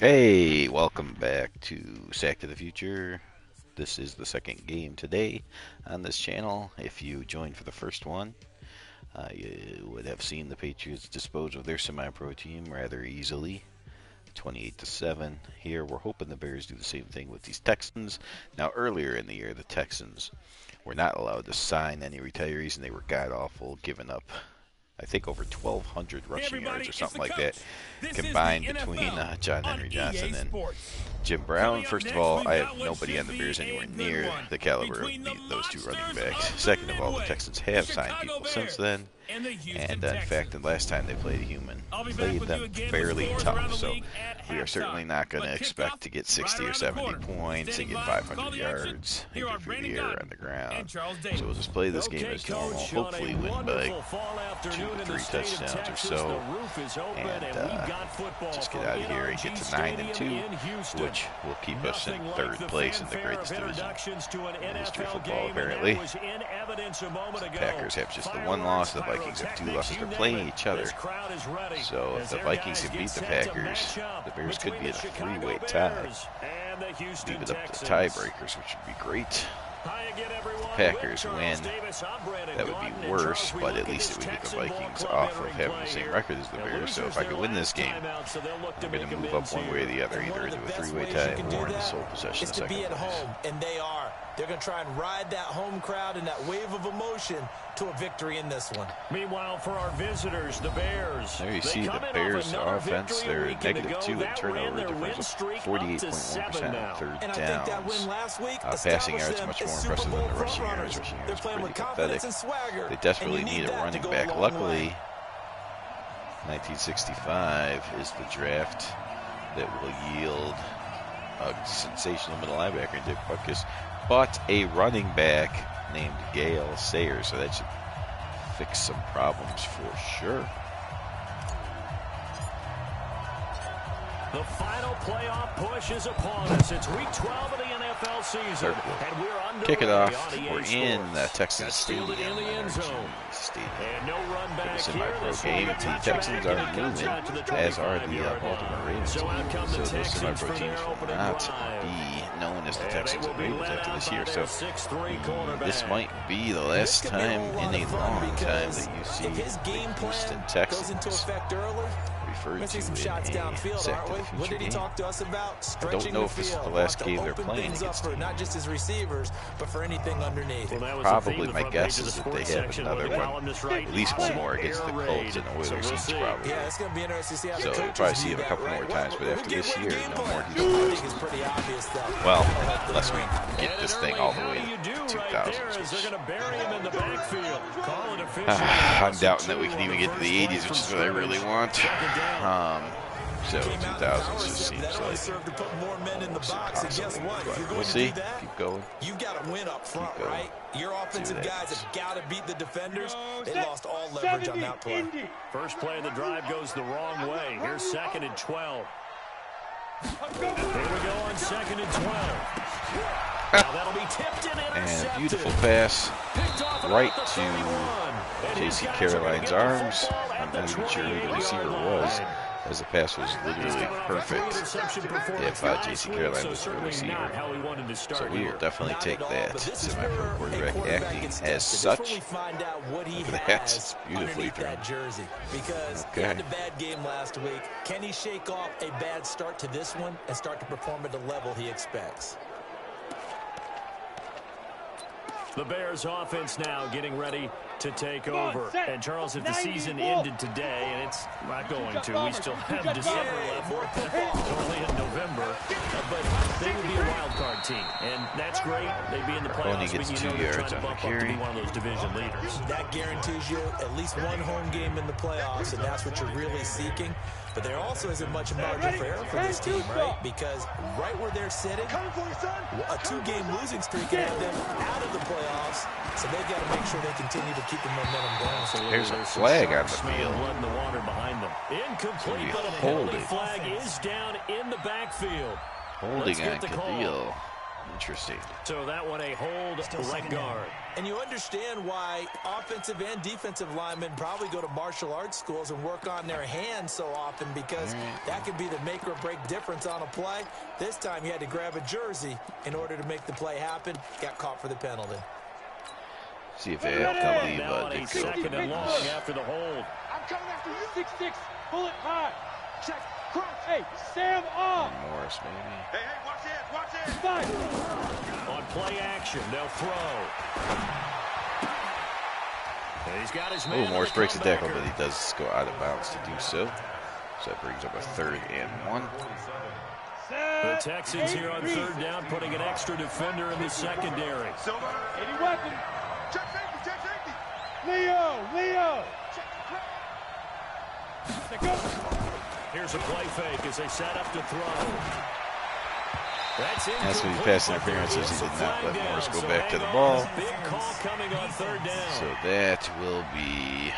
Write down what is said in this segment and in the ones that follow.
Hey, welcome back to Sack to the Future. This is the second game today on this channel. If you joined for the first one, you would have seen the Patriots dispose of their semi-pro team rather easily, 28-7. Here, we're hoping the Bears do the same thing with these Texans. Now, earlier in the year, the Texans were not allowed to sign any retirees, and they were god-awful, giving up I think over 1,200 rushing yards or something like that combined between John Henry Johnson and Jim Brown. First of all, I have nobody on the Bears anywhere near the caliber of those two running backs. Second of all, the Texans have signed people since then. And in fact, the last time they played played them fairly tough. So we are certainly not going to expect to get 60 or 70 points and get 500 yards through the air on the ground. So we'll just play this game as normal, hopefully win by 2 to 3 touchdowns or so, and just get out of here and get to 9-2, which will keep us in third place in the greatest division in history of football, apparently. The Packers have just the one loss. The Vikings have 2 losses. They're playing each other. So if the Vikings can beat the Packers, the Bears could be in a 3-way tie. Leave it up to tiebreakers, which would be great. If the Packers win, that would be worse, but at least it would get the Vikings off of having the same record as the Bears. So if I could win this game, I'm going to move up one way or the other, either into a 3-way tie or into sole possession in second place. And they are. They're going to try and ride that home crowd and that wave of emotion to a victory in this one. Meanwhile, for our visitors, the Bears. There you see the Bears offense. They're -2 in turnover difference, 48.1% on third downs. Passing yards much more impressive than the rushing yards. Rushing yards pretty pathetic. They desperately need a running back. Luckily, 1965 is the draft that will yield a sensational middle linebacker in Dick Butkus, but a running back named Gale Sayers, so that should fix some problems for sure. The final playoff push is upon us. It's week 12 of the NFL season, and we're underway. Kick it off. On We're in Texas Stadium. In the end zone. And no run back it's a semi-pro here. game. The Texans are moving, as are the Baltimore Ravens. So those semi-pro teams will not be known as the Texans and Ravens after this year. So this might be the last time in a long time that you see the Houston Texans referred to in a Sack to the Future game. I don't know if this is the last game they're playing against them. Not just his receivers, but for anything underneath. Probably my guess is that they have another one, at least one more against the Colts and the Oilers each probably. Yeah, it's going to be interesting to see how so you'll probably see him a couple more times, but after this year, no more Houston Texans. Well, unless we get this thing all the way to 2000. I'm doubting that we can even get to the 80s, which is what I really want. So 2000s just seems like but we'll see. Keep going. You got to win up front, right? Your offensive guys have got to beat the defenders. They lost all leverage on that play. First play of the drive goes the wrong way. Here's 2nd and 12. Here we go on 2nd and 12. Now that'll be tipped and a beautiful pass right to J.C. Caroline's arms. I'm not even sure who the receiver was, as the pass was literally perfect if J.C. Caroline was the receiver. So we will definitely take that. Semi-pro quarterback acting as such. That's beautifully thrown. Because he had a bad game last week. Can he shake off a bad start to this one and start to perform at the level he expects? The Bears offense now getting ready to take over. And Charles, if the season ended today, and it's not going to, we still have December left. Only in November. But they would be a wild card team. And that's great. They'd be in the playoffs. Only gets 2 yards on the carry. One of those division leaders. That guarantees you at least one home game in the playoffs, and that's what you're really seeking. But there also isn't much margin for error for this team, right? Because right where they're sitting, a 2-game losing streak can have them out of the playoffs. So they've got to make sure they continue to keep the momentum going. So there's a flag on the field. Blood in the water behind them. Incomplete, but a penalty flag is down in the backfield. Holding on Khalil. Interesting. So that one a hold, right guard. And you understand why offensive and defensive linemen probably go to martial arts schools and work on their hands so often, because that could be the make or break difference on a play. This time he had to grab a jersey in order to make the play happen. Got caught for the penalty. See if they have to leave. Now on a second and long after the hold. I'm coming after you. 6-6. Pull it high. Check. Cross. Hey, Sam off. Morris, maybe. Hey, watch it. Watch it. Five. On play action, they'll throw. And he's got his man. Morris breaks the tackle, but he does go out of bounds to do so. So that brings up a 3rd and 1. The Texans here on 3rd down, putting an extra defender in the secondary. 80 weapon. Check safety. Check safety. Leo. Here's a play fake as they set up to throw. That's what he passed interference as he did not let Morris go back to the ball. Big call coming on 3rd down. So that will be.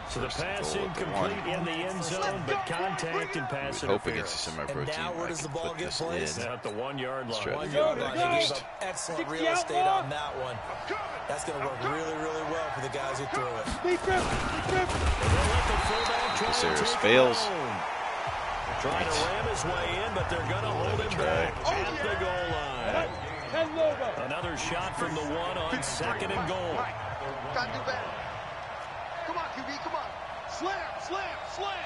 So the pass incomplete in the end zone, but contact and pass Hope against interference. a semi-pro team. Now where does the ball get placed? At the 1 yard line. Try to They gave up excellent real estate on that one. That's going to work really, really well for the guys who threw it. Caceres fails. Trying to ram his way in, but they're going to hold him back at the goal line. Another shot from the 1 on 2nd and goal. Gotta do better. Come on, QB, come on. Slam.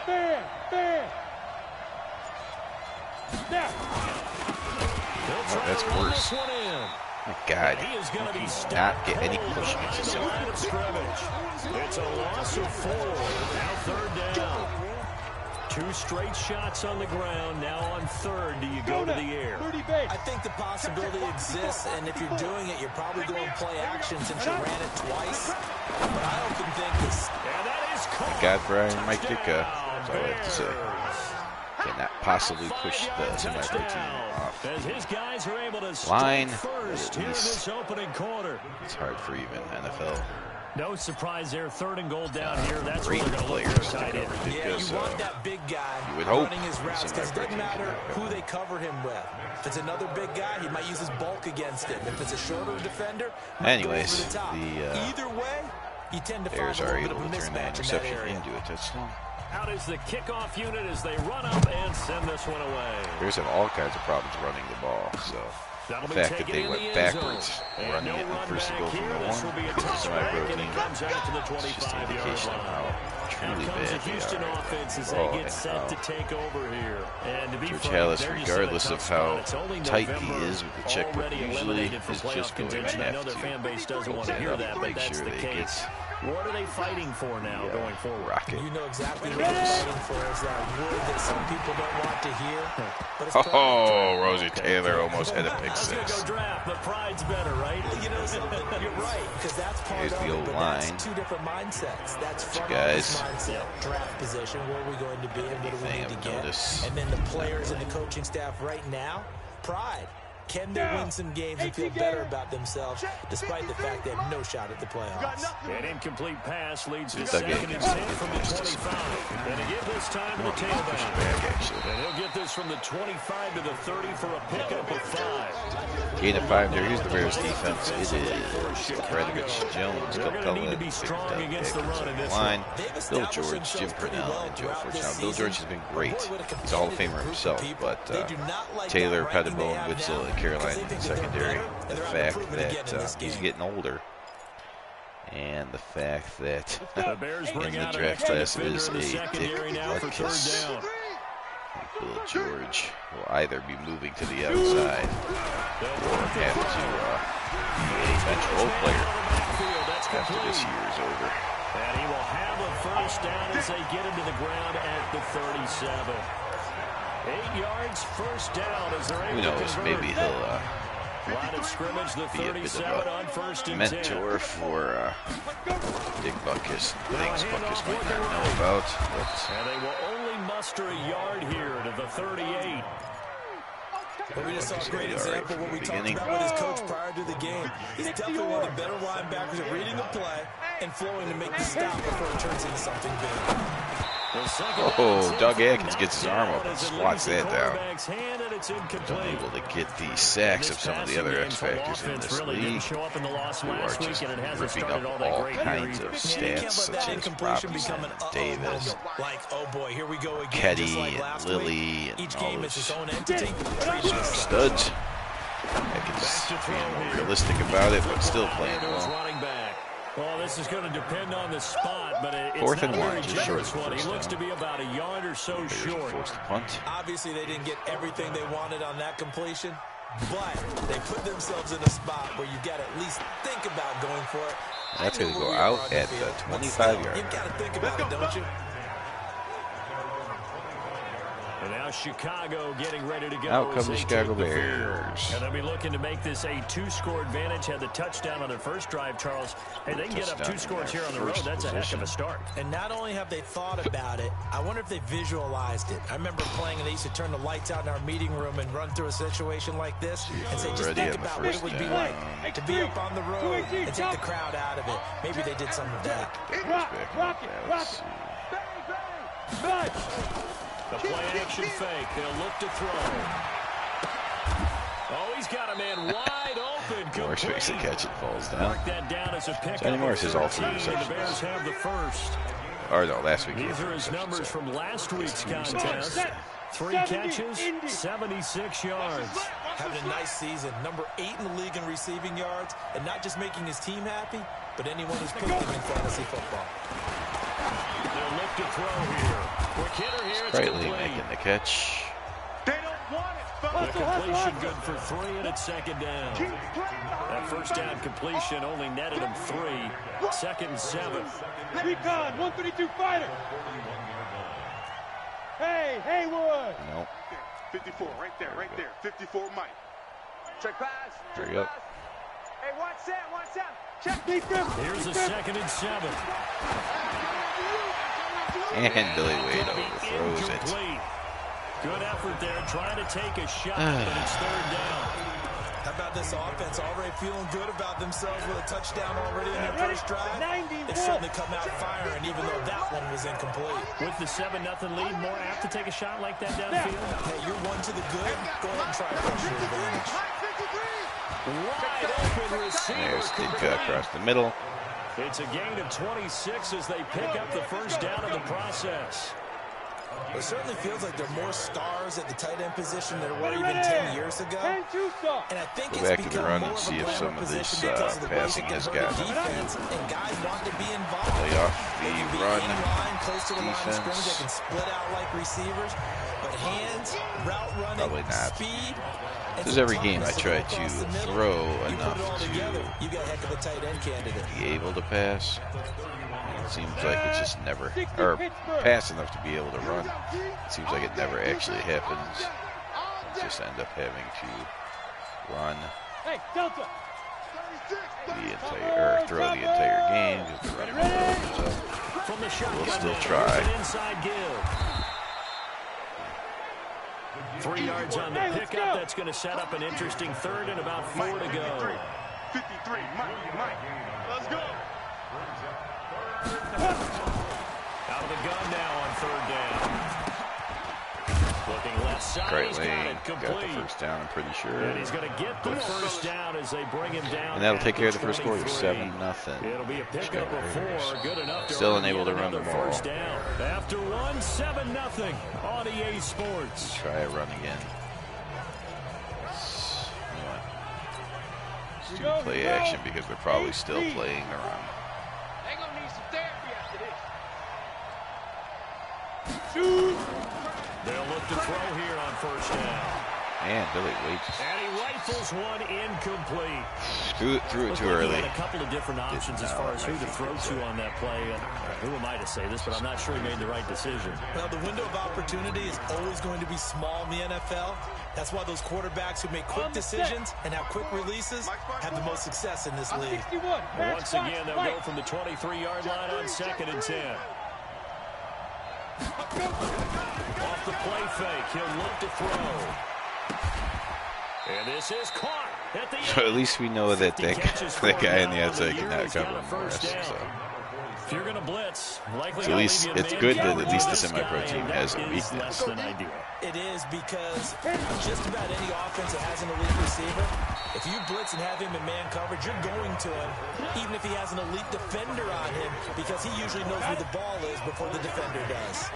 Bam. Now. Oh, that's worse. My God, he does not get any push against his own. It's a loss of 4. Now 3rd down. 2 straight shots on the ground. Now on 3rd, do you go to the air? I think the possibility exists, and if you're doing it, you're probably going play action since you ran it twice. But I don't think this. And that is caught. God, Brian might kick that's all I have to say. Cannot possibly push the semi-pro team off. As his guys are able to line first here in this opening quarter. It's hard for even NFL. No surprise there. 3rd and goal down here. That's Great where they're going to players look for tight end. Yeah, you want that big guy running his routes, because it doesn't matter who they cover him with. If it's another big guy, he might use his bulk against him. If it's a shorter defender, anyways, either way, you tend to Bears find a are little able bit to of turn a that mismatch in that interception area. into a touchdown. Out is the kickoff unit as they run up and send this one away. Bears have all kinds of problems running the ball, so the fact that they went backwards running it in first and goal from the 1 because the semi-pro team, it's just an indication of how truly bad they are. George Halas, regardless of how tight he is with the checkbook, usually is just going to have to make sure they get What are they fighting for now going forward? rocket. You know exactly what they're fighting for, is that word that some people don't want to hear. But it's Rosie Taylor almost had a pick I was going to 6. go draft, but pride's better, right? You know something? You're right, because that's part Here's of the it, old but line. that's 2 different mindsets. That's front guys. office mindset, draft position, where are we going to be and what do we Anything need to of get. notice? And then the players and the coaching staff right now, pride. Can they win some games and feel better about themselves, despite the fact they have no shot at the playoffs? An incomplete pass leads to It's okay. 2nd and 10 from the 25. And again this time to the tailback. And he'll get this from the 25 to the 30 for a pickup of 5. Gain of 5 there. Here's the Bears defense. It is Bradovich, Jones, Capella, line, Bill George, Jim Purnell, and Joe Forge. Now, Bill George has been great. He's a Hall of Famer himself, but Taylor, Pettibone, Witzel, and Carolina in the secondary. The fact that he's getting older, and the fact that in the draft class is a Dick Butkus. Bill George will either be moving to the outside or have to be a bench role player after this year is over. And he will have a first down as they get into the ground at the 37. 8 yards, first down as they're able Who knows? to convert. Maybe he'll Line of scrimmage, the be a bit 37 of on first a and mentor 10. for Dick Butkus. Things Butkus might not know about. And they will only muster a yard here to the 38. But we just saw a great example of what we talked about with his coach prior to the game. He's definitely one of the better linebackers at reading the play and flowing to make the stop before it turns into something big. Oh, Doug Atkins gets his arm up and swats that down. Unable to get the sacks of some of the other X Factors in this league, who are just ripping up all kinds of stats, such as Robinson, Davis, Ketty, and Lilly, and all those studs. Atkins being more realistic about it, but still playing well. Well, this is going to depend on the spot, but it's 4th and not 1, very just short generous of for him. first He looks to down. be about a yard or so short. Forced to punt. Obviously, they didn't get everything they wanted on that completion, but they put themselves in a spot where you got to at least think about going for it. That's going to go out at the 25-yard. You've got to think about it, don't you? And now Chicago getting ready to go. Out come the as they Chicago take the Bears. field. And they'll be looking to make this a 2-score advantage. Had the touchdown on their first drive, Charles. Hey, they can get up 2 scores here on the road. That's a heck of a start. And not only have they thought about it, I wonder if they visualized it. I remember playing and they used to turn the lights out in our meeting room and run through a situation like this and say, just think about what it would be like to be up on the road and take the crowd out of it. Maybe they did some of that. The play-action fake. They'll look to throw. Oh, he's got a man wide open. Morris makes the catch. It falls down. Mark that down as a pick. Johnny Morris is all 3 The Bears receptions. have the first. Or no, last week. These are his numbers from last week's contest. 3 catches, 76 yards. Having a nice season. Number 8 in the league in receiving yards. And not just making his team happy, but anyone who's picked him in fantasy football. They'll look to throw here. Quick hitter here. It's Sprightly complete. making the catch. They don't want it, The folks. completion good for 3, and it's 2nd down. That first down completion only netted him 3. 2nd and 7. Recon, 132 fighter. Hey, Haywood. Nope. 54, right there. 54, Mike. Check pass. Check Hurry up. pass. Hey, watch that. Check. Here's a 2nd and 7. And Billy Wade overthrows it. Incomplete. Good effort there, trying to take a shot, but it's 3rd down. How about this offense already feeling good about themselves with a touchdown already in their first drive? They certainly come out firing, even though that one was incomplete. With the 7-0 lead, more apt to take a shot like that downfield? Hey, you're one to the good. Go ahead and try to push your advantage. Wide open receiver. There's the across the middle. It's a gain of 26 as they pick up the first down in the process. It certainly feels like there are more stars at the tight end position than there were even 10 years ago. And I think Go it's back to the become run more and of a see if glamour some of this position because of the way passing they has can hurt gotten the defense, and guys want to be involved. Play off They can the be run in line, close to the line of defense. scrimmage. They can split out like receivers. But hands, route running, Probably not. speed. This is every game I try to throw enough to You got a heck of a tight end candidate. be able to pass. It seems like it just never, or pass enough to be able to run. It seems like it never actually happens. You just end up having to run Hey, Delta. the entire, or throw the entire game because the running back opens up. From the shotgun, We'll still now, try. here's an inside give. 3 yards on the pickup. That's going to set up an interesting 3rd and about 4 to go. 53, Mike. Let's go. Out of the gun now on 3rd down. Looking left side. Great He's got lane. it Got the complete. first down, I'm pretty sure. And he's going to get the first down as they bring him down. And that'll at take care of the first quarter, 23. 7-0. It'll be a pickup of 4. Good enough to Still earn unable yet to run the another ball. first down. After 1, 7-0 on EA Sports. Try a run again. Let's do play action because they're probably still playing the run. They're going to need some therapy after this. They'll look to throw here on first down. And Billy Wade just And he rifles one incomplete. threw it too He early. had a couple of different options as far as who to throw to on that play. And who am I to say this, but I'm not sure he made the right decision. Well, the window of opportunity is always going to be small in the NFL. That's why those quarterbacks who make quick decisions and have quick releases have the most success in this league. Once again, they'll go from the 23-yard line on 2nd and 10. Off the play fake, he'll look to throw. And this is caught at the end. So at least we know that that guy on the outside year cannot has got cover a Morris. first down. So If you're going to blitz, likely So at least it's good that at least the semi-pro team has a weakness. It is, because just about any offense that has an elite receiver, if you blitz and have him in man coverage, you're going to him, even if he has an elite defender on him, because he usually knows where the ball is before the defender does.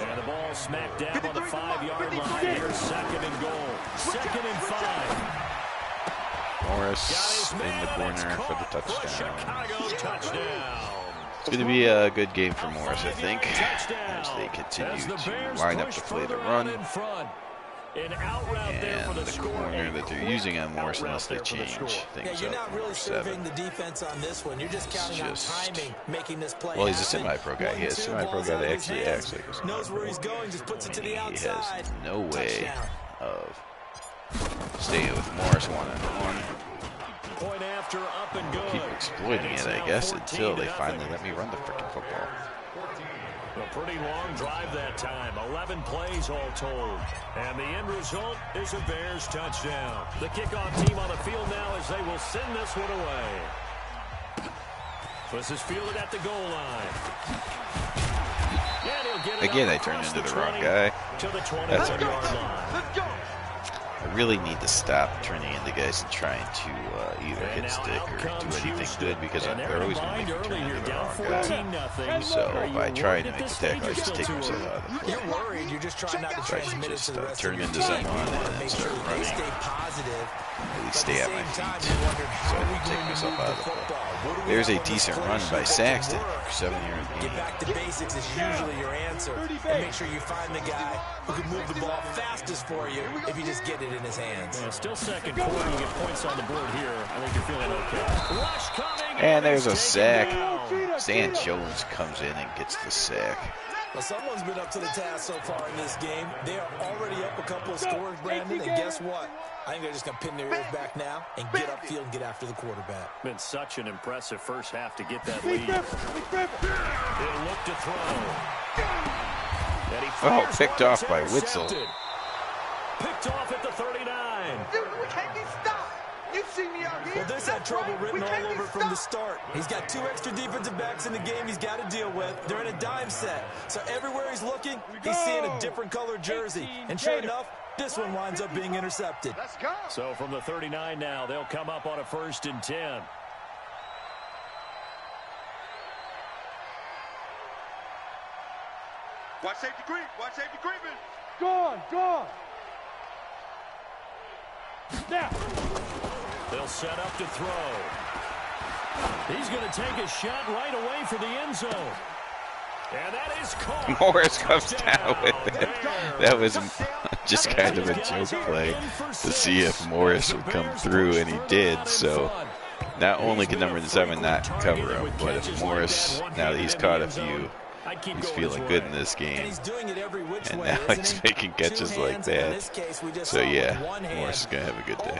And the ball smacked down on the 5-yard line. Here's 2nd and goal. 2nd and 5. Morris in the corner for the touchdown. Chicago touchdown. It's going to be a good game for Morris, I think, as they continue to line up to play the run. And the corner that they're using on Morris, unless they change things you're up. not really serving the defense on this one. You're just counting on timing, making this play. Well, he's a semi-pro guy. He has a semi-pro guy that actually acts like a semi-pro. Knows where he's going, just puts it to the outside. He has no way of staying with Morris one-on-one. Point after, up and good. Keep exploiting it, I guess, until they finally let me run the freaking football. A pretty long drive that time. 11 plays all told. And the end result is a Bears touchdown. The kickoff team on the field now as they will send this one away. This is fielded at the goal line. Again, I turned into the wrong guy. That's all right. Let's go. I really need to stop turning into guys and trying to either hit stick or do anything good, because they're always going to make me turn into the wrong guy. So if I try to make the tackle, I just take myself out of the play. You're worried. You're just trying not to transmit it to the rest turn of your into team. someone and then start running. Stay positive. At least stay at my feet, so I don't take myself out of the play. There's a decent run by Saxton. 7-yard gain. Get back to basics is usually your answer. And make sure you find the guy who can move the ball fastest for you if you just get it in his hands. Yeah, still second quarter. You get points on the board here. I think you're feeling okay. Rush coming. And there's a sack. Stan Jones comes in and gets the sack. Well, someone's been up to the task so far in this game. They are already up a couple of scores, Brandon, and guess what? I think they're just going to pin their ears back now and get upfield and get after the quarterback. Been such an impressive first half to get that lead. He'll look to throw. Picked off by Witzel. Picked off at the 39. Dude, we can't get stopped. You see me out here. Well, this had trouble written all over from the start. He's got 2 extra defensive backs in the game he's got to deal with. They're in a dime set. So everywhere he's looking, he's seeing a different colored jersey. And sure enough, this one winds up being intercepted. Let's go. So from the 39 now, they'll come up on a 1st and 10. Watch safety creep. Watch safety creeping. Gone. Snap. They'll set up to throw. He's going to take a shot right away for the end zone. And that is caught. Morris comes down with it. That was just kind of a joke play to see if Morris would come through, and he did. So not only can number 7 not cover him, but if Morris, now that he's caught a few, he's feeling good in this game. And now he's making catches like that. So yeah, Morris is going to have a good day.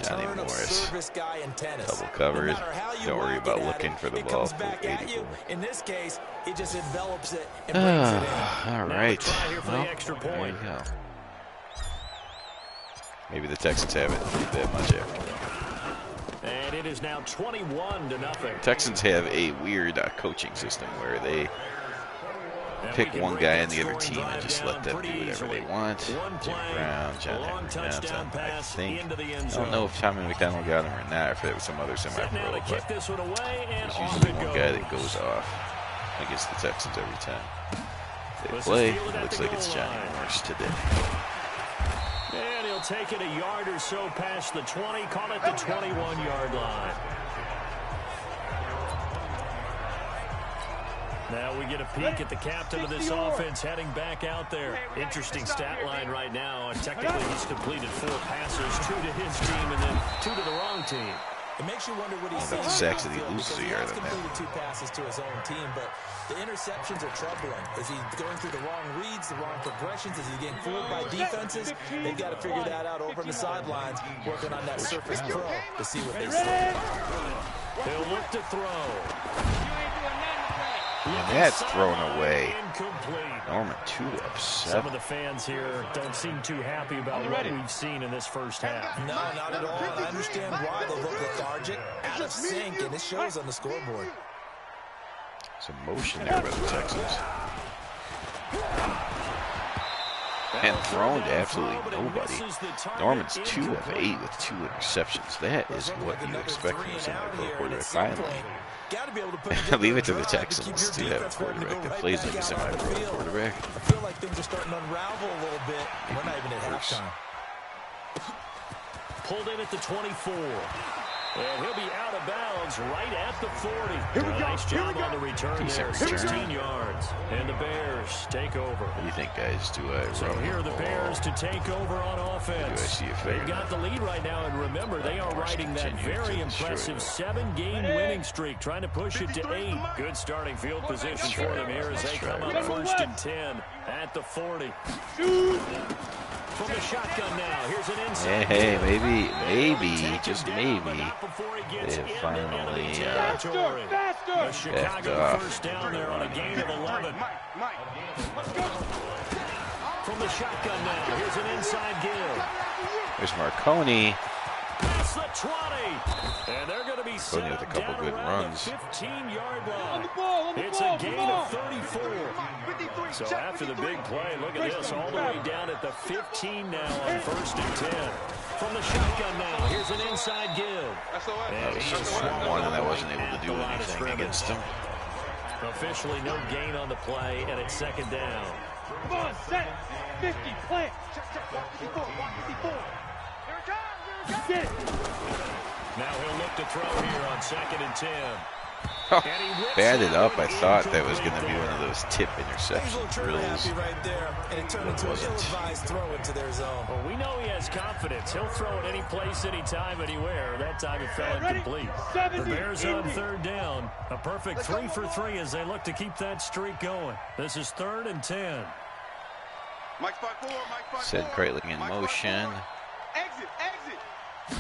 Johnny Morris, double covered. Don't worry about looking for the ball. In this case, he just envelops it and brings it in. All right. Well, there you go. Maybe the Texans haven't played that much after. And it is now 21-0. Texans have a weird coaching system where they pick one guy on the other team and just let them do whatever they want. Jim Brown, John Henry Johnson, I think. I don't know if Tommy McDonald got him or not, if it was some other semi-pro, but there's usually one guy that goes off against the Texans every time they play. It looks like it's Johnny Morris today. And he'll take it a yard or so past the 20, call it the 21-yard line. Now we get a peek at the captain of this offense heading back out there. Interesting stat line right now. Technically, he's completed 4 passes, 2 to his team and then 2 to the wrong team. It makes you wonder what he's seeing. The sacks that he loses a yard on that. Completed 2 passes to his own team, but the interceptions are troubling. Is he going through the wrong reads, the wrong progressions? Is he getting fooled by defenses? They've got to figure that out over on the sidelines, working on that Surface Pro to see what they see. He'll look to throw. And that's thrown away. Norman 2 of 7. Some of the fans here don't seem too happy about what we've seen in this first half. No, not at all. And I understand why they look lethargic, out of sync, and it shows on the scoreboard. Some motion there by the Texans. And thrown to absolutely nobody. Norman's 2 of 8 with 2 interceptions. That is what you expect from a semi-pro quarterback. Finally, leave it to the Texans to have a quarterback that plays like a semi-pro quarterback. I feel like things are starting to unravel a little bit. We're not even at halftime. Pulled in at the 24. And he'll be out of bounds right at the 40. Nice job on the return there, 16 yards. And the Bears take over. What do you think, guys? Do I So run here are the Bears to take over on offense. Do I see a favor? They've got the lead right now, and remember, they are riding that very impressive 7-game winning streak, trying to push it to 8. Good starting field position for them here as they come up 1st and 10 at the 40. From the shotgun now, here's an inside. Hey, maybe, just maybe, they have finally a Chicago first down there on a gain of 11. From the shotgun now, here's an inside give. There's Marconi. That's the 20. And they're going to be set with a couple down good around runs. the 15-yard line. It's a gain of 34. So after the big play, look at this, all the way down at the 15 now on 1st and 10. From the shotgun now, here's an inside give. That was just one, and I wasn't able to do anything against him. Officially no gain on the play, and it's 2nd down. Come on, set. 50, plant. Walk 54, walk 54. Here it comes, here it comes. Get it. Now he'll look to throw here on 2nd and 10. Oh, batted up. I thought that was going to be one of those tip interception drills. Happy right there, and it turned into an ill-advised throw into their zone. Well, we know he has confidence. He'll throw it any place, anytime, anywhere. That time it fell incomplete. The Bears on 3rd down. A perfect 3 for 3 as they look to keep that streak going. This is 3rd and 10. Sid Kreitling in motion. Exit, exit.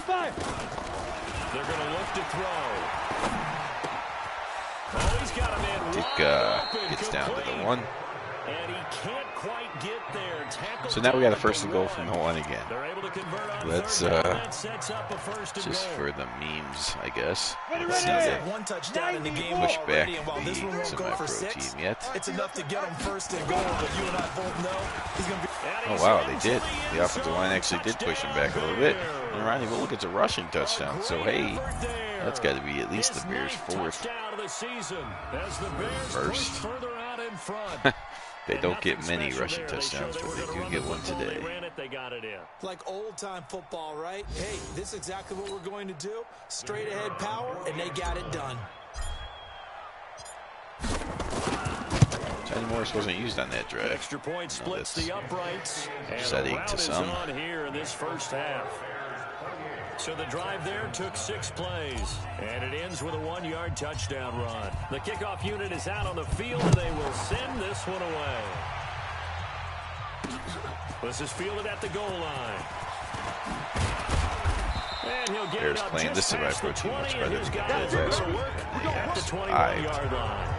5. They're going to look to throw. Oh, he's got a man Dick gets down to the 1. And he can't quite get there. Tackle So now we got a 1st and goal from the 1 again. They're able to convert on Let's 3rd down. That sets up a 1st and just goal. for the memes, I guess. Let's See if One touchdown in the game push back already, and while this one the won't go semi-pro for 6, team yet. it's enough to get him 1st and goal, but you and I both know he's going to be... Oh, wow, they did. The offensive line actually did push him back a little bit. And Ronnie Wilk gets a rushing touchdown. So, hey, that's got to be at least the Bears' 4th. First. They don't get many rushing touchdowns, but they do get one today. Like old-time football, right? Hey, this is exactly what we're going to do. Straight-ahead power, and they got it done. Johnny Morris wasn't used on that drive. Extra point splits the uprights. Upsetting to some. On here in this first half. So the drive there took 6 plays, and it ends with a 1-yard touchdown run. The kickoff unit is out on the field, and they will send this one away. This is fielded at the goal line. And he'll get Bears it up playing this semi-pro team much better than they did last week. At the 21-yard line.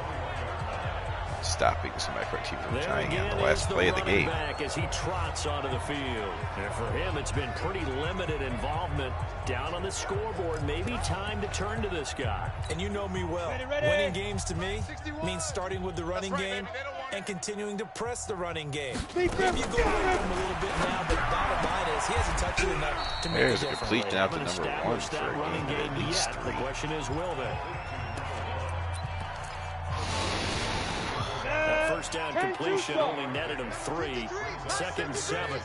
Stopping the semi-pro team from trying on the last play of the game. Back as he trots onto the field. And for him, it's been pretty limited involvement down on the scoreboard. Maybe time to turn to this guy. And you know me well. Winning games to me means starting with the running game and continuing to press the running game. Maybe you go away from him a little bit now, but bottom line is he hasn't touched it enough to make a difference. Bears complete down to number 1 for a game of at least 3. The question is, will they? That first down completion only netted him 3. 2nd and 7.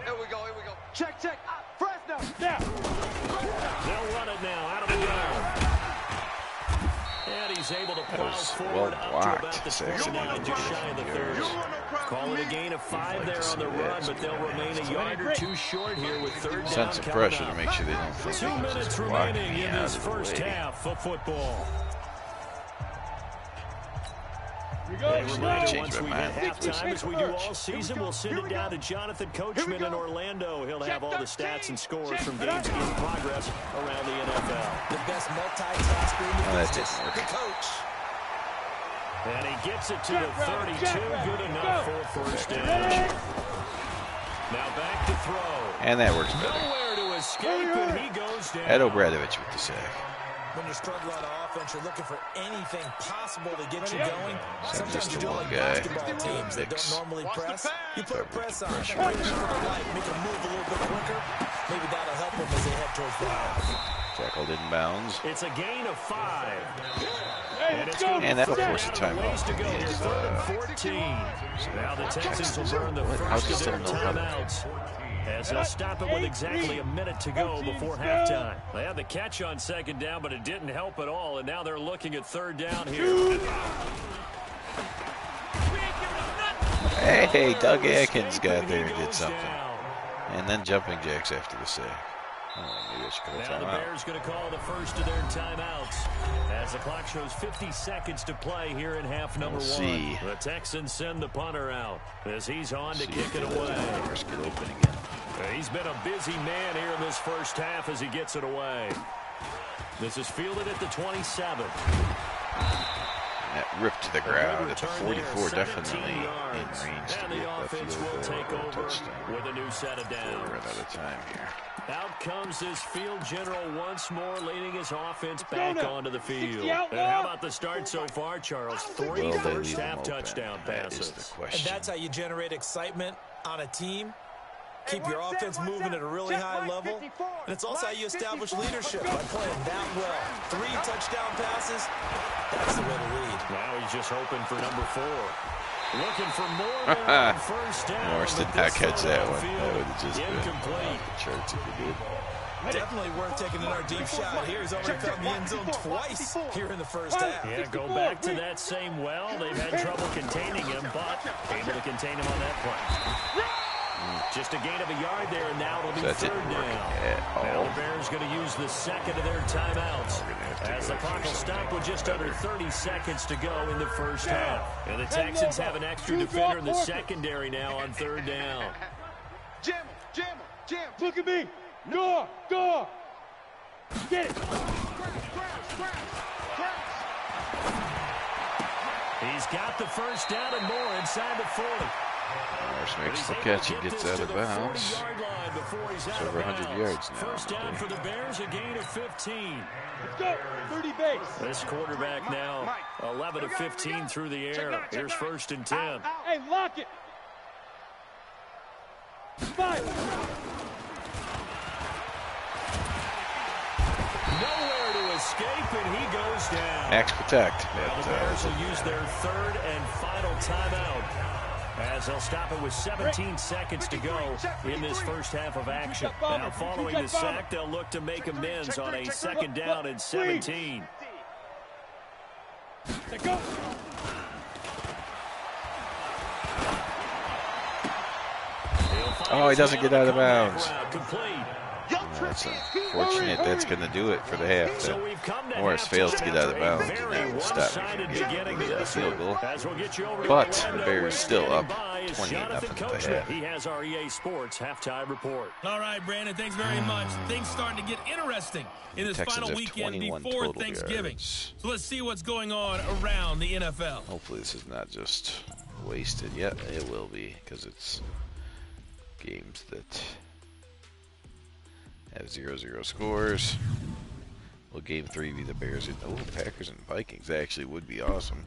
Here we go, here we go. Check, check. Fresno. Now. They'll run it now out of the ground. And he's able to plow forward up to about the 29, just shy of the 30. Call it a gain of 5 there on the run, but they'll remain a yard or 2 short here with 3rd down. Sense of pressure to make sure they don't think 2 minutes remaining in this first half of football. Once we hit halftime, as we do all season, we'll send it down to Jonathan Coachman in Orlando. He'll have all the stats and scores from games in progress around the NFL. The best multitasker in the business, the coach. And he gets it to the 32. Good enough for a 1st down. Now back to throw. And that works better. Nowhere to escape, and he goes down. Ed Obradovich with the sack. when you're struggling on offense, you're looking for anything possible to get you going. Sometimes you do like basketball teams that don't normally press. You put a press on, bring them to the light, make them move a little bit quicker. Maybe that'll help them as they head towards the house. Tackled in bounds. It's a gain of 5. And that'll force a timeout. To go here, 3rd and 14. Now the Texans will burn the first of their timeouts, as they'll stop it with exactly a minute to go before halftime. They had the catch on 2nd down, but it didn't help at all, and now they're looking at 3rd down here. Hey, Doug Atkins got there and did something. And then jumping jacks after the sack. Oh, maybe I should call now the Bears going to call the first of their timeouts as the clock shows 50 seconds to play here in half number 1. The Texans send the punter out as he's on to kick it away. Get open again. He's been a busy man here in this first half as he gets it away. This is fielded at the 27. That ripped to the ground at the 44, definitely in range to get a field goal or a touchdown. With a new set of downs. We're out of time here. Out comes this field general once more, leading his offense back onto the field. And how about the start so far, Charles? 3 first-half touchdown passes. And that's how you generate excitement on a team. Keep your offense moving at a really high level. And it's also how you establish leadership by playing that well. 3 touchdown passes, that's the way to lead. Now he's just hoping for number 4. Looking for more than first down. Morris did not catch that one. That would have just been off the charts if he did. Definitely worth taking in our deep shot here. He's already found the end zone twice here in the first half. Yeah, go back to that same well. They've had trouble containing him, but able to contain him on that play. Just a gain of a yard there, and now it'll be 3rd down. Now the Bears going to use the second of their timeouts as the clock will stop with just under 30 seconds to go in the first half. And the Texans have an extra defender in the secondary now on 3rd down. Jam him, jam him, jam him. Look at me. Door, door. Get it. He's got the first down and more inside the 40. Morris makes the catch and gets out of bounds. It's over 100 yards now. First down for the Bears, a gain of 15. Let's go. 30 base. This quarterback now 11 of 15 through the air. Here's 1st and 10. Hey, lock it. 5. Nowhere to escape, and he goes down. Max protect. Now the Bears will use their 3rd and final timeout, as they'll stop it with 17 seconds to go in this first half of action. Now, following the sack, they'll look to make amends on a 2nd down and 17. Go. Oh, he doesn't get out of bounds. Complete. That's unfortunate. That's going to do it for the half. Morris fails to get out of bounds, and that will stop him from getting the field goal. But the Bears still up 20-0 at the half. He has our EA Sports halftime report. All right, Brandon, thanks very much. Things starting to get interesting in this final weekend before Thanksgiving. So let's see what's going on around the NFL. Hopefully this is not just wasted. Yeah, it will be, because it's games that have 0-0 scores. Will game 3 be the Bears and Packers and Vikings? That actually would be awesome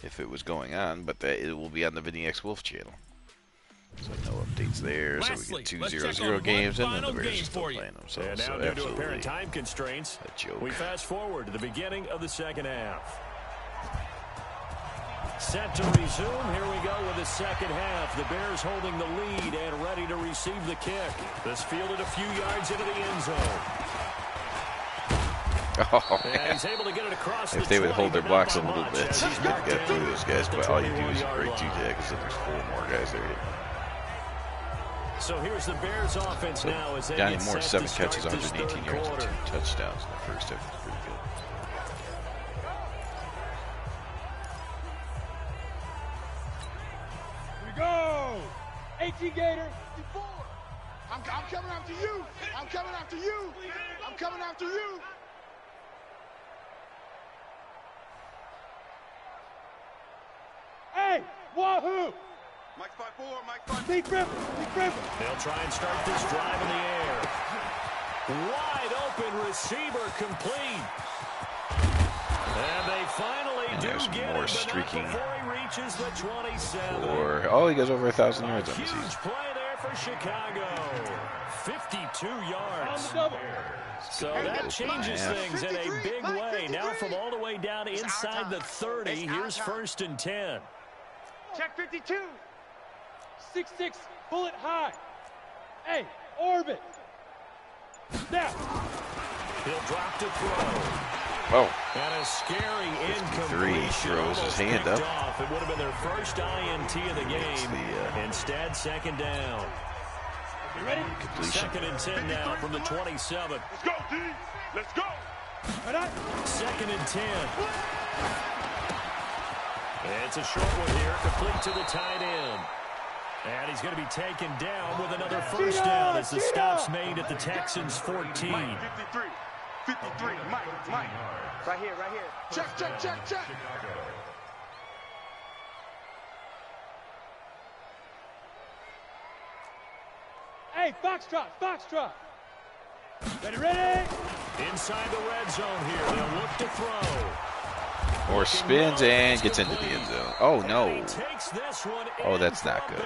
if it was going on, but that it will be on the VinnyX Wolf channel. So no updates there. Lastly, so we get 2 0-0 games, and then the Bears are still playing them. So, and now, due to apparent time constraints, a joke. We fast forward to the beginning of the 2nd half. Set to resume. Here we go with the 2nd half. The Bears holding the lead and ready to receive the kick. This fielded a few yards into the end zone. Oh, man. He's able to get it across if they would hold their blocks a little bit, you could get through those guys. But all you do is break 2 tackles, and there's 4 more guys there. So here's the Bears offense now as they Johnny get Moore, set 7 to start catches, this 118 third yards, and 2 quarter. touchdowns in the first half. That's pretty good. Here we go. 18 Gator. I'm coming after you. I'm coming after you. I'm coming after you. Hey, wahoo. Mike 5-4, Mike 5-4. Big Griffin. They'll try and start this drive in the air. Wide open receiver complete. And they finally And there's get more him, streaking. before he reaches the 27. Oh, he goes over 1,000 yards on the Huge season. play there for Chicago. 52 yards. So that changes things in a big way. Now from all the way down inside the 30, here's 1st and 10. Check 52. 6-6, bullet high. Hey, orbit. Snap. He'll drop to throw. Oh, And a scary 53 incompletion. throws his Almost hand picked up. off. It would have been their first INT of the game. Instead, 2nd down. You ready? completion. 2nd and 10 now from the 27. Let's go, D. Let's go. 2nd and 10. It's a short one here, complete to the tight end. And he's going to be taken down with another first down as the stop's made at the Texans 14. 53. 53. Mike. Right here. Check. Hey, Foxtrot. Ready? Inside the red zone here, they'll look to throw. More spins and gets into the end zone. Oh, no. Oh, that's not good.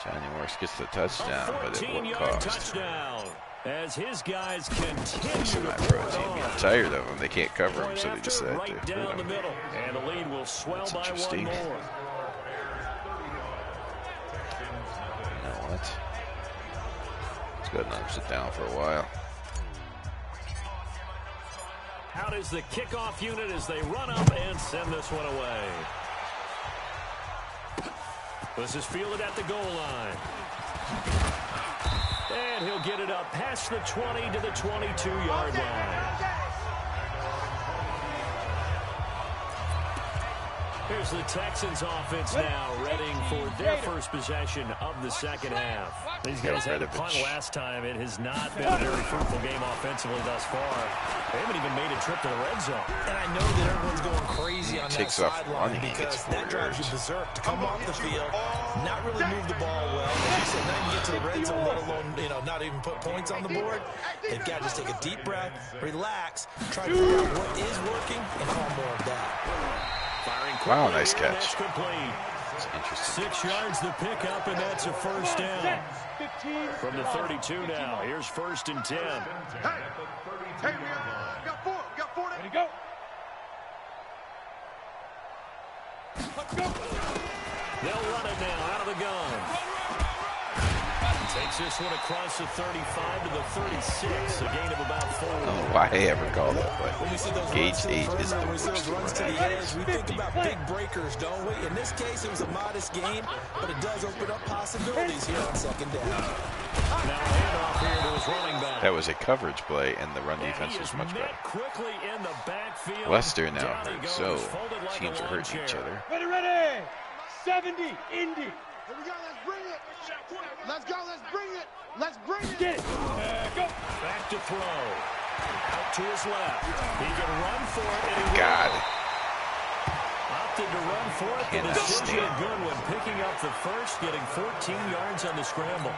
Johnny Morris gets the touchdown, but at what cost? Touchdown. As his guys continue So to my push pro team on. getting tired of them. They can't cover him, so they decide Right to down hurt the him. middle. And the lead will swell That's by one interesting. more. You know what? Let's go ahead and let him sit down for a while. Out is the kickoff unit as they run up and send this one away. This is fielded at the goal line. And he'll get it up past the 20 to the 22-yard line. Here's the Texans offense now, readying for their first possession of the second half. These guys had a punt last time. It has not been a very fruitful game offensively thus far. They haven't even made a trip to the red zone. And I know that everyone's going crazy on that Takes off sideline running, he gets because that drives you berserk to come off the field, not really move the ball well. As you said, not even get to the red zone, let alone, not even put points on the board. They've got to just take a deep breath, relax, try to figure out what is working, and call more of that. Wow, nice catch. That's interesting. 6 yards the pickup, and that's a first down. 15. From the 32 now, here's 1st and 10. Hey, we got four. Ready to go. Let's go. They'll run it now out of the gun. Takes this one across the 35 to the 36, a gain of about 4. I don't know why I ever call that, but When we see those Gauge runs to the 8 is the perimeter, we see worst those runs to one. the edge, we think about big breakers, don't we? In this case, it was a modest gain, but it does open up possibilities here on 2nd down. Now handoff here to his running back. That was a coverage play, and the run defense was much better. Quickly in the backfield. Lester now Down he hurt, goes, so folded like teams a are lawn hurting each chair. other. Ready. 70, Indy. Here we go. Let's bring it. Let's go. Let's bring it. Get it. Go. Back to throw. Out to his left. He can run for it. And he God. opted to run for it. The Cannot decision stand. good one. Picking up the first, getting 14 yards on the scramble.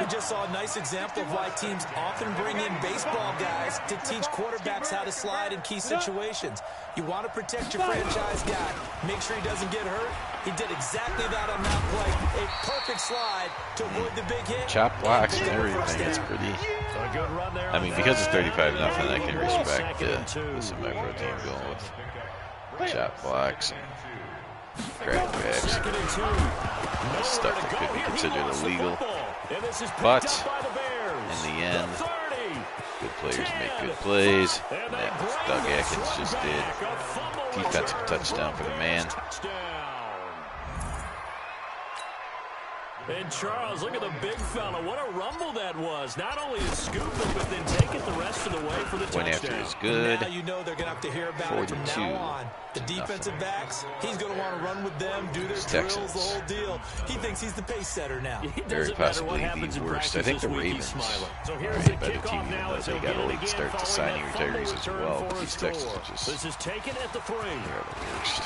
We just saw a nice example of why teams often bring in baseball guys to teach quarterbacks how to slide in key situations. You want to protect your franchise guy. Make sure he doesn't get hurt. He did exactly that on that play. A perfect slide to avoid the big hit. Chop blocks and everything. It's pretty. So a good run there. I mean, because it's 35-0, I can respect this is my pro team going with chop blocks and crackbacks. 2nd and 2. Stuff that could be considered illegal. And this is But picked up by the Bears. in the end, The 30. good players make good plays. And And they that was bring Doug this Atkins one just did. back. A fumble Defensive return touchdown for the man. Touchdown. And Charles, look at the big fella. What a rumble that was. Not only to scoop it, but then take it the rest of the way for the Went touchdown. after is good. Now you know they're going to have to hear about it from 42 now on. The defensive backs, he's going to want to run with them, do their drills, Texans. the whole deal. He thinks he's the pace setter now. It Very doesn't matter what possibly happens the in worst. I practice think the this week, Ravens he's smiling. So are here's a the better kickoff team, now though as they they got a get it late again start to following signing that fumble retirees as return well. for But a these Texans score. are just This is taken at the 3. they're the worst.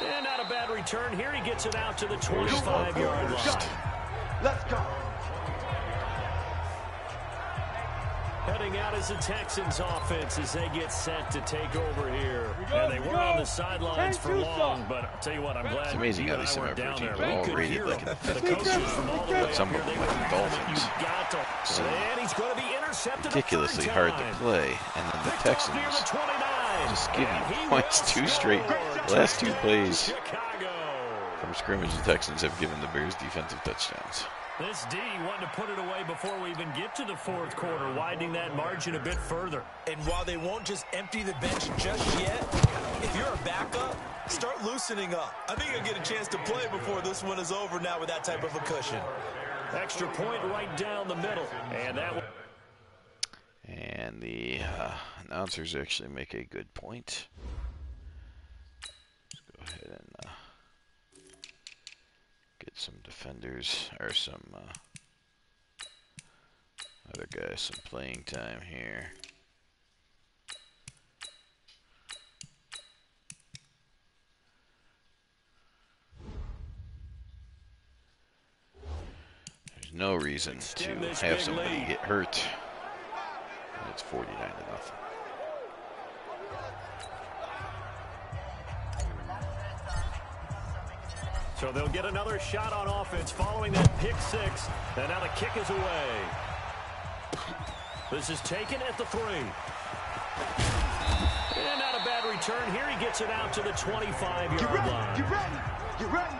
And not a bad return here. He gets it out to the 25-yard line. Let's go. Heading coming out as the Texans offense as they get set to take over here. And they weren't on the sidelines for long, but I'll tell you what, I'm glad it's amazing how these semi-pro teams are all rated like the coaches from all the way up some here, of them they like were the Dolphins. so, and he's going to be intercepted Ridiculously hard to play, and then the Texans just give you points the last two plays from scrimmage. The Texans have given the Bears defensive touchdowns. This D wanted to put it away before we even get to the fourth quarter, widening that margin a bit further. And while they won't just empty the bench just yet, if you're a backup, start loosening up. I think you'll get a chance to play before this one is over now with that type of a cushion. Extra point right down the middle. And the announcers actually make a good point. Let's go ahead and get some defenders, or some other guys some playing time here. There's no reason to have somebody get hurt. And it's 49-0. So they'll get another shot on offense following that pick six. And now the kick is away. This is taken at the 3. And not a bad return here. He gets it out to the 25-yard line. Get ready. Get ready.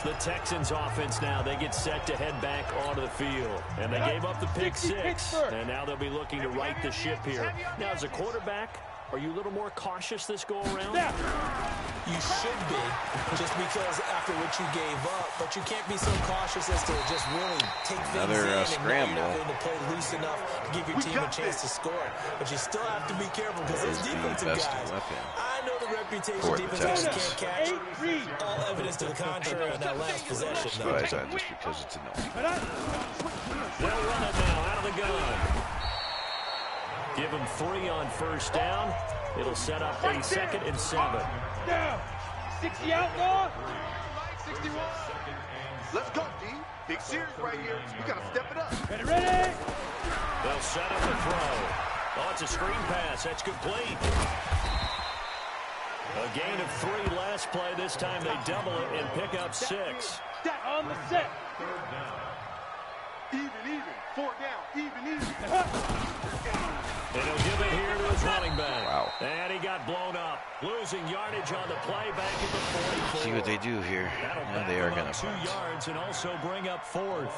The Texans offense now, they get set to head back onto the field. And they gave up the pick six. And now they'll be looking to right the ship here. Now, as a quarterback, are you a little more cautious this go-around? You should be, just because after what you gave up, but you can't be so cautious as to just really take things in and scramble. know you're not going to play loose enough to give your team a chance to score. But you still have to be careful because those defensive guys, I know the reputation defensive guys can't catch. All evidence to the contrary on that last possession. Just because it's annoying. They'll run it now out of the gun. Give them 3 on first down. It'll set up a 2nd and 7. Down. 60 outlaw. 61. Let's go, D. Big series right here. You got to step it up. Ready. They'll set up the throw. Oh, it's a screen pass. That's complete. A gain of 3 last play. This time they double it and pick up 6. On the set. Even. 4 down. Even. And he'll give it here to his running back. Wow. And he got blown up. Losing yardage on the play back at the 44. See what they do here. Now they are going to 2 yards and also bring up 4th.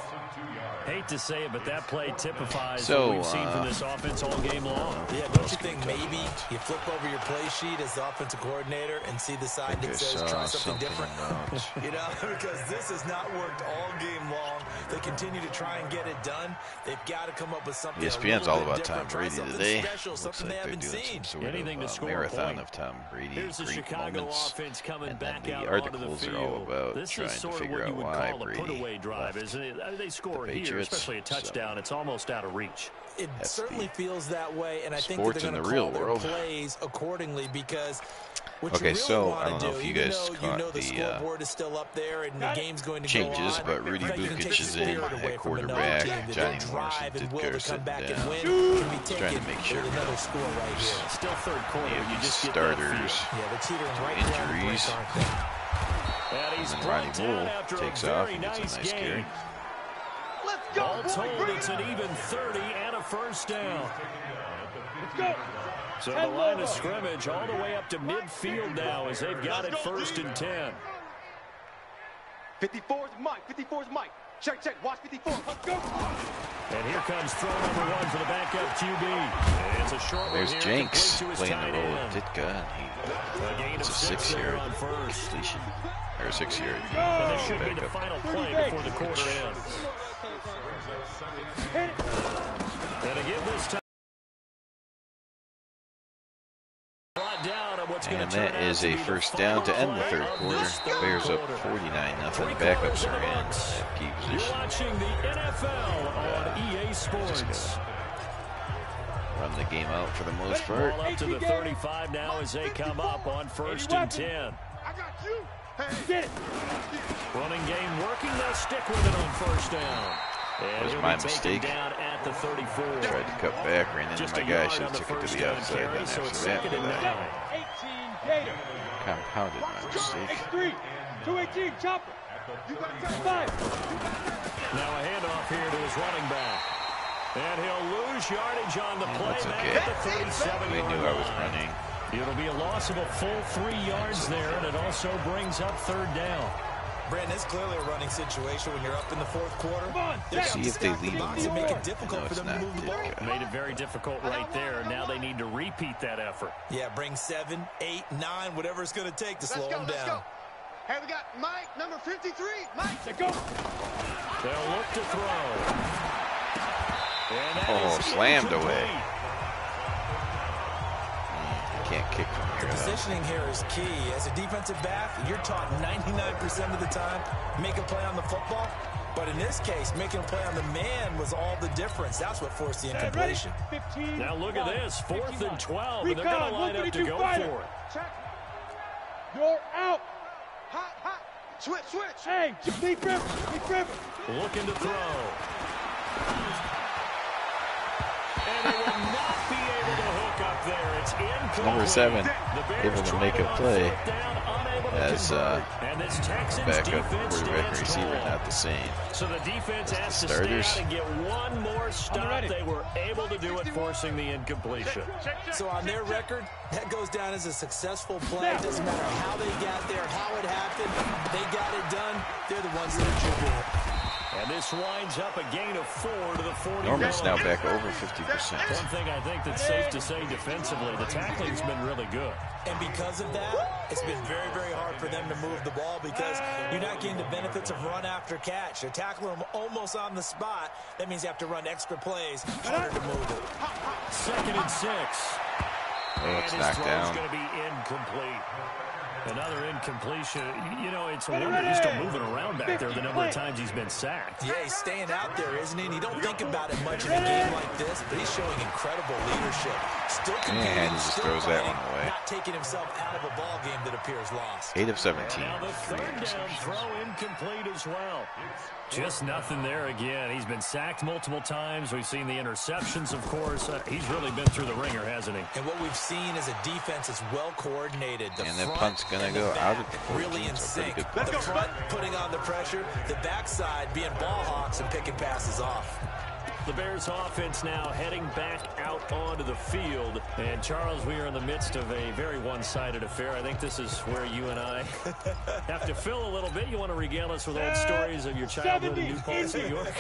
Hate to say it, but that play typifies what we've seen from this offense all game long. Yeah, don't you think maybe you flip over your play sheet as the offensive coordinator and see the side that says try something different? You know, because this has not worked all game long. They continue to try and get it done. They've got to come up with something ESPN's all about Tom different. Brady today. Special, Looks something like they they're haven't doing seen. some sort Anything to of score a marathon point. of Tom Brady Here's the great Chicago moments. offense coming And back then out the onto the articles field. are all about This trying is to sort of figure what you out would why call a Brady put-away drive, isn't it? I mean, they score here, Patriots, especially a touchdown. It's almost out of reach. It certainly feels that way, and I think that sports they're in going the to call real their world. plays accordingly because what Okay, you really so want I don't to know do, if you even guys though caught the the scoreboard is still up there and the game's going to changes, go on, but Rudy in fact, you can Bukic take is the in spirit away at from another quarterback. team that Johnny they Morrison drive did and will go to come sitting back down. and win can be Trying taken to make sure with another score right here. Still third quarter. Any of You these just get that feel. starters Yeah, they're teetering right injuries. down the break, aren't they? And he's And then brought Ronnie down Bull after takes a off very and gets a nice nice game. carry. Let's go. All boy, told, bring it's it. an even 30 and a first down. Let's go. So the line of scrimmage all the way up to midfield now as they've got it 1st and 10. 54's Mike. 54's Mike. Check. Watch 54. Let's go. And here comes throw number 1 for the backup QB. And it's a short one There's here, Jenks complete to his playing tight the role end. of Ditka, and A gain it's of a 6 there 6-yard on first. completion, or a 6-yard And this should be the backup. final play before the quarter ends. And again this time. And that is a first down to end the third quarter. Bears up 49-0. Backups are in at key You're position. watching the NFL on EA Sports. Run the game out for the most part. Ball up to the 35 now as they come up on 1st and 10. I got you. Hey. Get it. Running game working. They'll stick with it on first down. It was my mistake. Down at the 34. Tried to cut back, ran into my guy, should have took it to the outside. Then So it's after second that, and 9. compounded my mistake. 218, chopper. You got 5. Now a handoff here to his running back. And he'll lose yardage on the play. That's back okay. at the 37-yard They knew I was running. It'll be a loss of a full 3 yards there, and it also brings up third down. Brandon, it's clearly a running situation when you're up in the fourth quarter. See if they leave them to make more. it difficult No, for it's them to not. move the ball. Made it very difficult right there. Now they need to repeat that effort. Yeah, bring 7, 8, 9, whatever it's going to take to slow them down. Hey, we got Mike, number 53. Mike, Let's go. They'll look to throw. And that is slammed incomplete. away. Can't kick from here. Positioning here is key. As a defensive back, you're taught 99% of the time, make a play on the football. But in this case, making a play on the man was all the difference. That's what forced the incompletion. Now look at this, 4th and 12, and they're going to line up to go for it. You're out. hot, hot. Switch, switch. Hey, deep river, Looking to throw. And they will not be able to hook up there. It's incomplete. Number 7, able to make a play as backup quarterback receiver, not the same. So the defense has to starters. stay out and get one more stop. They were able to do it, forcing the incompletion. So on their record, that goes down as a successful play. It doesn't matter how they got there, how it happened. They got it done. They're the ones that are jubilant. And this winds up a gain of 4 to the 40. Norman's now back over 50%. One thing I think that's safe to say defensively, the tackling's been really good. And because of that, it's been very, very hard for them to move the ball because you're not getting the benefits of run after catch. They're tackling them almost on the spot. That means you have to run extra plays harder to move it. 2nd and 6. Oh, it's and his knocked throw's down. going to be incomplete. Another incompletion. You know, it's a wonder he's still moving around back there the number of times he's been sacked. Yeah, he's staying out there, isn't he? And you don't think about it much in a game like this, but he's showing incredible leadership. Still competing, And he just still throws that fighting, one away. not taking himself out of a ball game that appears lost. 8 of 17. Now the 3rd down throw incomplete as well. Just nothing there again. He's been sacked multiple times. We've seen the interceptions, of course. He's really been through the ringer, hasn't he? And what we've seen is a defense that's well coordinated. The And the front punt's going to and go the back out of the 14, really in so pretty sync. good The punt. front putting on the pressure, the backside being ball hawks and picking passes off. The Bears offense now heading back out onto the field. And, Charles, we are in the midst of a very one-sided affair. I think this is where you and I have to fill a little bit. You want to regale us with old stories of your childhood in New Paltz, New York?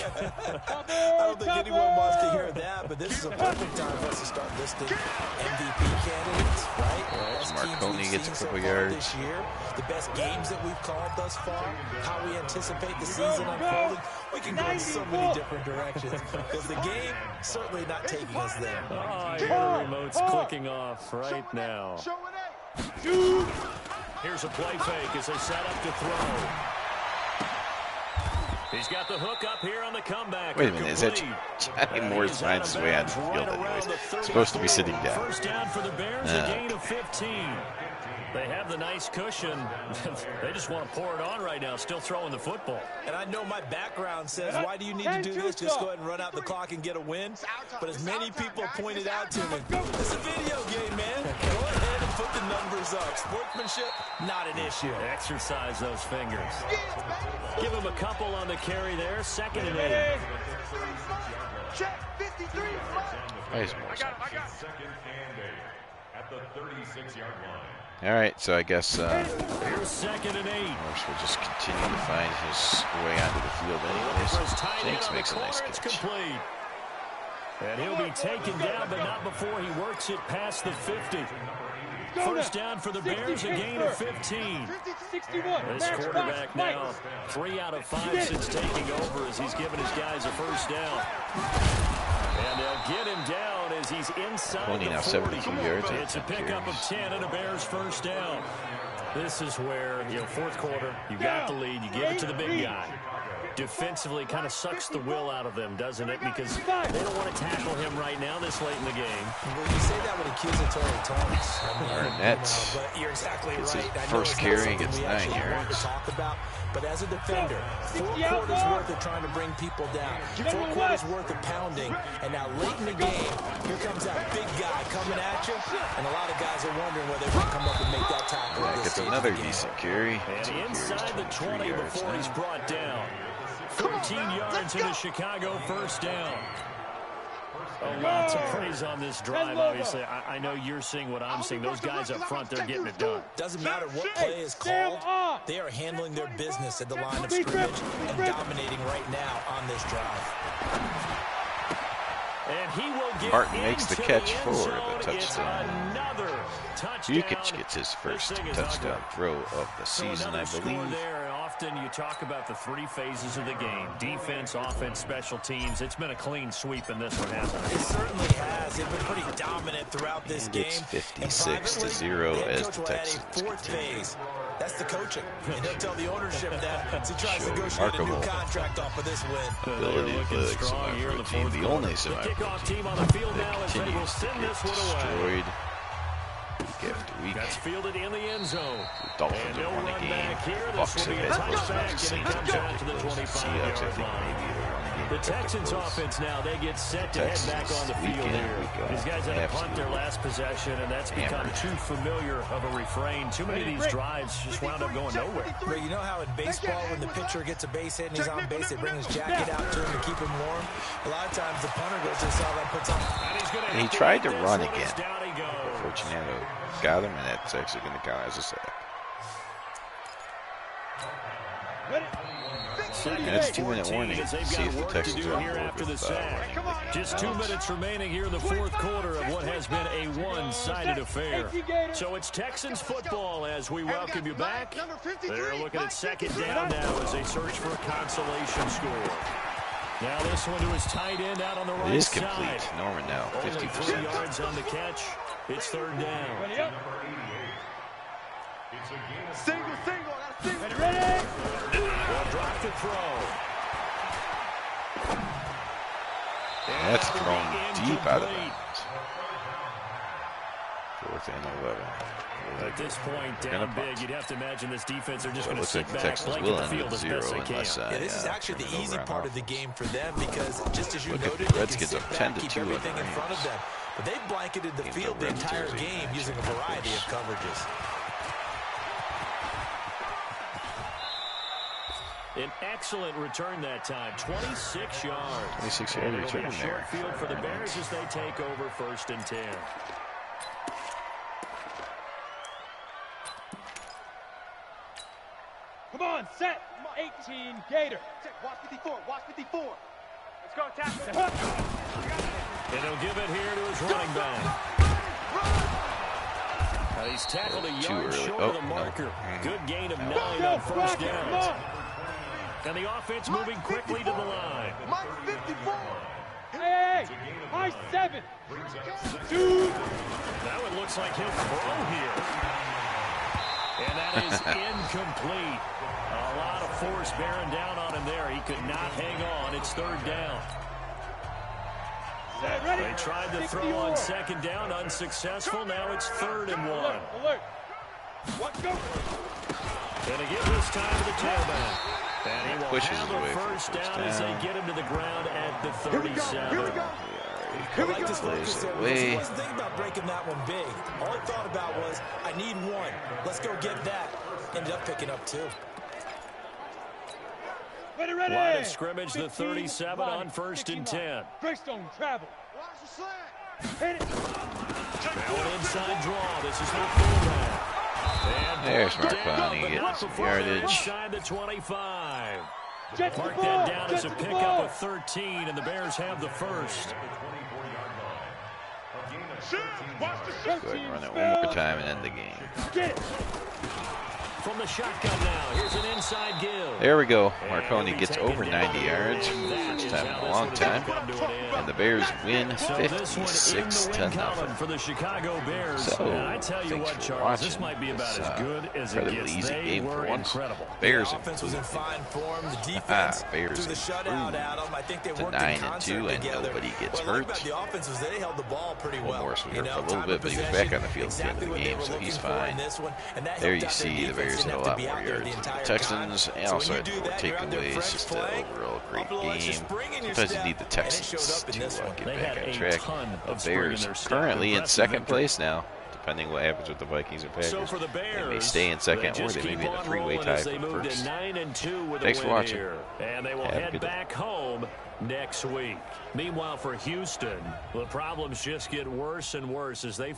I don't think anyone wants to hear that, but this is a perfect time for us to start listing MVP candidates, right? Best teams Marconi we've gets seen a so couple far yards. this year, the best games that we've called thus far, how we anticipate the season unfolding. We can go in so many different directions because the game certainly not taking us there. Oh, I hear the remote's clicking off right now. Show it. Here's a play fake as they set up to throw. He's got the hook up here on the comeback. Wait a minute, is that Complete. Johnny Moore's finds his way on the field anyways? Supposed to be sitting down. First down for the Bears, a gain of 15. They have the nice cushion. They just want to pour it on right now, still throwing the football. And I know my background says, why do you need to do this? Just go ahead and run out the clock and get a win. But as many people pointed out to me, it's a video game, man. Go ahead and put the numbers up. Sportsmanship, not an issue. Exercise those fingers. Give him a couple on the carry there. 2nd and 8. Check 53. Nice more. Second and 8 at the 36-yard line. All right, so I guess Here's 2nd and 8. Morse will just continue to find his way onto the field anyways. Jenks makes a nice It's catch. complete. And he'll be taken down, but not before he works it past the 50. First down for the Bears, a gain of 15. 61. This quarterback now 3 out of 5 since taking over as he's given his guys a first down. And they'll get him down as he's inside Tony the now 40. 72 yards. It's a pickup of 10 and a Bears first down. This is where, 4th quarter, you got the lead, you give it to the big guy. defensively kind of sucks the will out of them, doesn't it? Because they don't want to tackle him right now this late in the game. Well, you say that with accusatory tones. But you're exactly right. First carry gets 9 yards. But as a defender, 4 quarters worth of trying to bring people down, 4 quarters worth of pounding, and now late in the game, here comes that big guy coming at you, and a lot of guys are wondering whether they want to come up and make that tackle. That gets another decent carry. And inside the 20 before he's brought down. 13 yards in the Chicago first down. Lots of praise on this drive, obviously. I know you're seeing what I'm seeing. Those guys up front, they're getting it done. Doesn't matter what play is called. They are handling their business at the line of scrimmage and dominating right now on this drive. And he will get Martin makes the catch for the touchdown. touchdown. Jukic gets his first touchdown throw of the season, I believe. Often you talk about the 3 phases of the game: defense, offense, special teams. It's been a clean sweep in this one, hasn't it? It certainly has. They've been pretty dominant throughout this game. It's 56-0 as the Texans continue. That's the coaching. And he'll tell the ownership that as he tries to negotiate a new contract off of this win. Ability to play like survivor team, the only survivor team that continues to get destroyed week after week. That's fielded in the end zone. The Dolphins have won the game. Bucks have been close enough to Saints and Seahawks, I think maybe they'll run the game. The Texans offense now, they get set to head back on the field here. These guys had to punt their last possession, and that's become too familiar of a refrain. Too many of these drives just wound up going nowhere. Well, you know how in baseball, when the pitcher gets a base hit and he's on base, they bring his jacket out to him to keep him warm? A lot of times the punter goes to the sideline, puts on. And he tried to run again. Fortunato got him, and that's actually going to count as a sack. And it's 2-minute warning. See if the Texans are on board with running. Just 2 minutes remaining here in the fourth quarter of what has been a one-sided affair. So it's Texans football as we welcome you back. They're looking at second down now as they search for a consolation score. Now this one to his tight end out on the right side. It is complete. Norman now, 50%. Only 3 yards on the catch. It's third down. Single. Ready? They'll drop the throw. That's thrown deep out of bounds. 4th and 11. At this point, down big, you'd have to imagine this defense are just going to sit like the back, Texans blanket will the end field with as 0 best they can. unless This is actually the easy part of the game for them because just as you Look noted, at the they Redskins can up sit 10 back, to keep 2 everything in front of them. But they've blanketed the field the entire game using a variety of coverages. An excellent return that time, 26 yards. 26-yard return there. Short field for the Bears as they take over 1st and 10. Come on, set. 18, Gator. Watch 54. Watch 54. Let's go, attack. And he'll give it here to his running back. He's tackled a yard short of the marker. Good gain of 9 on first downs. And the offense moving quickly to the line. Mike 54. Hey, high 7. 2. That one looks like he'll throw here. And that is incomplete. A lot of force bearing down on him there. He could not hang on. It's third down. They tried to throw on second down, unsuccessful. Now it's 3rd and 1. Alert. What go? And again this time to the tailback. And he will have a first down as they get him to the ground at the 37. Here we go. I like this focus there because he wasn't thinking about breaking that one big. All he thought about was, I need 1. Let's go get that. Ended up picking up 2. Ready. Line of scrimmage, the 37 on 1st and 10. Greystone travel. Watch the slant. Hit it. Now an inside draw. This is their fullback. There's Marconi getting some yardage. Inside the 25. Mark that down as a pickup of 13, and the Bears have the first. Go ahead and run it one more time and end the game. Get it. from the shotgun now. Here's an inside give. There we go. Marconi gets over 90 yards for the first time in a long time. And the Bears win 56-0. For the Chicago Bears. So, I tell you what, Charles, this might be about as good as it gets. Easy game for once. Incredible. Bears the offense was in fine form. The defense Bears through the shutout, Adam. I think they worked in 9-2 and nobody gets hurt. What I like about the offense was they held the ball pretty well. Morris was hurt for a little bit, but he was back on the field at the end of the game, so he's fine. There you see the Bears had a lot more yards than the Texans, and also had 4 takeaways. Just an overall great game. Sometimes you need the Texans to get back on track. The Bears currently in second place now. Depending what happens with the Vikings and Packers, they may stay in second, or they may be in a 3-way tie for first. Thanks for watching. And they will head back home next week. Meanwhile, for Houston, the problems just get worse and worse as they